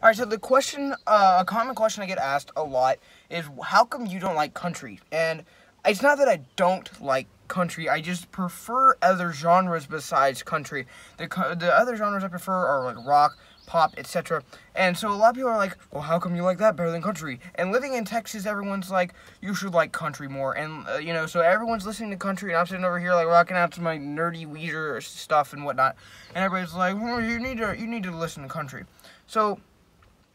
Alright, so the question, a common question I get asked a lot is, how come you don't like country? And it's not that I don't like country, I just prefer other genres besides country. The other genres I prefer are like rock, pop, etc. And so a lot of people are like, well, how come you like that better than country? And living in Texas, everyone's like, you should like country more. And, you know, so everyone's listening to country, and I'm sitting over here, like, rocking out to my nerdy Weezer stuff and whatnot. And everybody's like, well, you need to listen to country. So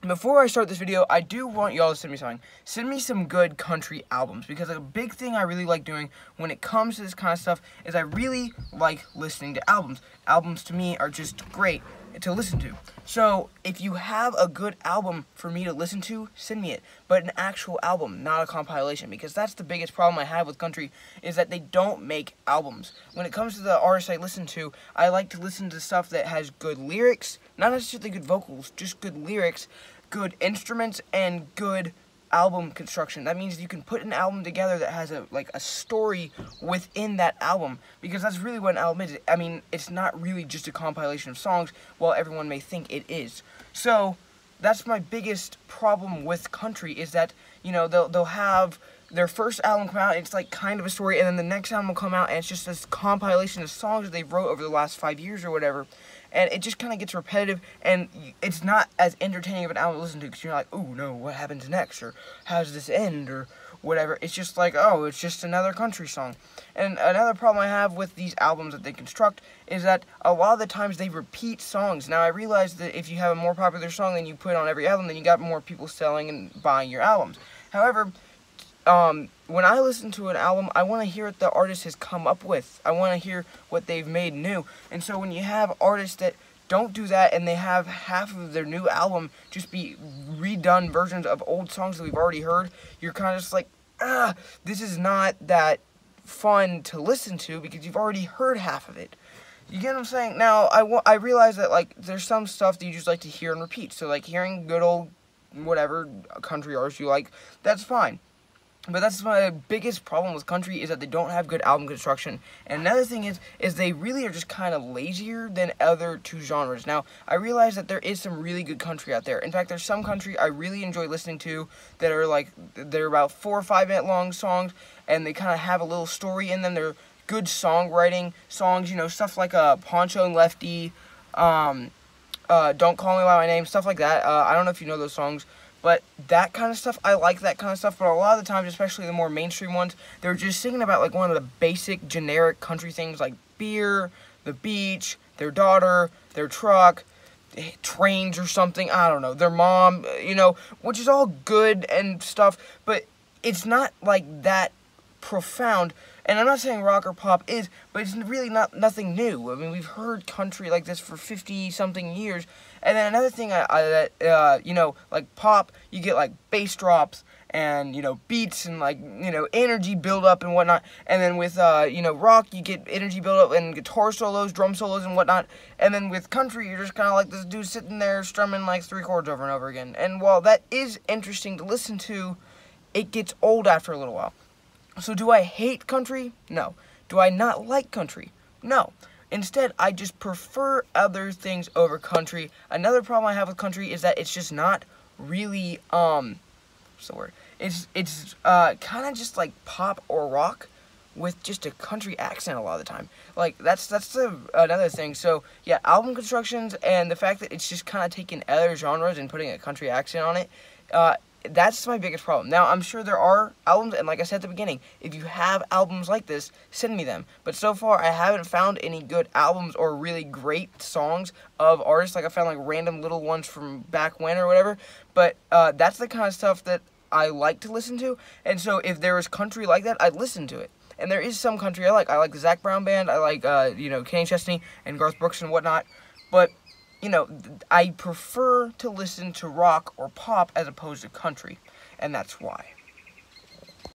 before I start this video, I do want y'all to send me something. Send me some good country albums, because a big thing I really like doing when it comes to this kind of stuff is I really like listening to albums. Albums to me are just great to listen to. So if you have a good album for me to listen to, send me it. But an actual album, not a compilation, because that's the biggest problem I have with country, is that they don't make albums. When it comes to the artists I listen to, I like to listen to stuff that has good lyrics, not necessarily good vocals, just good lyrics, good instruments, and good album construction. That means you can put an album together that has a story within that album, because that's really what an album is. I mean, it's not really just a compilation of songs, while everyone may think it is. So that's my biggest problem with country, is that, you know, they'll have their first album come out, and it's like kind of a story, and then the next album will come out, and it's just this compilation of songs that they wrote over the last 5 years or whatever. And it just kind of gets repetitive, and it's not as entertaining of an album to listen to, because you're like, oh no, what happens next, or how does this end, or whatever. It's just like, oh, it's just another country song. And another problem I have with these albums that they construct is that a lot of the times they repeat songs. Now, I realize that if you have a more popular song than you put on every album, then you got more people selling and buying your albums. However, when I listen to an album, I want to hear what the artist has come up with. I want to hear what they've made new. And so when you have artists that don't do that, and they have half of their new album just be redone versions of old songs that we've already heard, you're kind of just like, this is not that fun to listen to, because you've already heard half of it. You get what I'm saying? Now, I realize that, like, there's some stuff that you just like to hear and repeat. So, like, hearing good old, whatever, country artists you like, that's fine. But that's my biggest problem with country, is that they don't have good album construction. And another thing is they really are just kind of lazier than other two genres. Now, I realize that there is some really good country out there. In fact, there's some country I really enjoy listening to that are like, they're about 4 or 5 minute long songs, and they kind of have a little story in them. They're good songwriting songs, you know, stuff like Poncho and Lefty, Don't Call Me By My Name, stuff like that. I don't know if you know those songs. But that kind of stuff, I like that kind of stuff. But a lot of the times, especially the more mainstream ones, they're just singing about, like, one of the basic, generic country things, like beer, the beach, their daughter, their truck, trains or something, I don't know, their mom, you know, which is all good and stuff, but it's not, like, that profound. And I'm not saying rock or pop is, but it's really nothing new. I mean, we've heard country like this for 50-something years. And then another thing you know, like pop, you get like bass drops and, you know, beats and, like, you know, energy build up and whatnot. And then with, you know, rock, you get energy build up and guitar solos, drum solos and whatnot. And then with country, you're just kind of like this dude sitting there strumming like 3 chords over and over again. And while that is interesting to listen to, it gets old after a little while. So do I hate country? No. Do I not like country? No. Instead, I just prefer other things over country. Another problem I have with country is that it's just not really, what's the word? It's kind of just like pop or rock with just a country accent a lot of the time. Like, that's another thing. So, yeah, album constructions and the fact that it's just kind of taking other genres and putting a country accent on it, that's my biggest problem. Now, I'm sure there are albums, and like I said at the beginning, if you have albums like this, send me them. But so far, I haven't found any good albums or really great songs of artists. Like, I found, like, random little ones from back when or whatever. But that's the kind of stuff that I like to listen to. And so if there was country like that, I'd listen to it. And there is some country I like. I like the Zac Brown Band. I like, you know, Kenny Chesney and Garth Brooks and whatnot. But, you know, I prefer to listen to rock or pop as opposed to country, and that's why.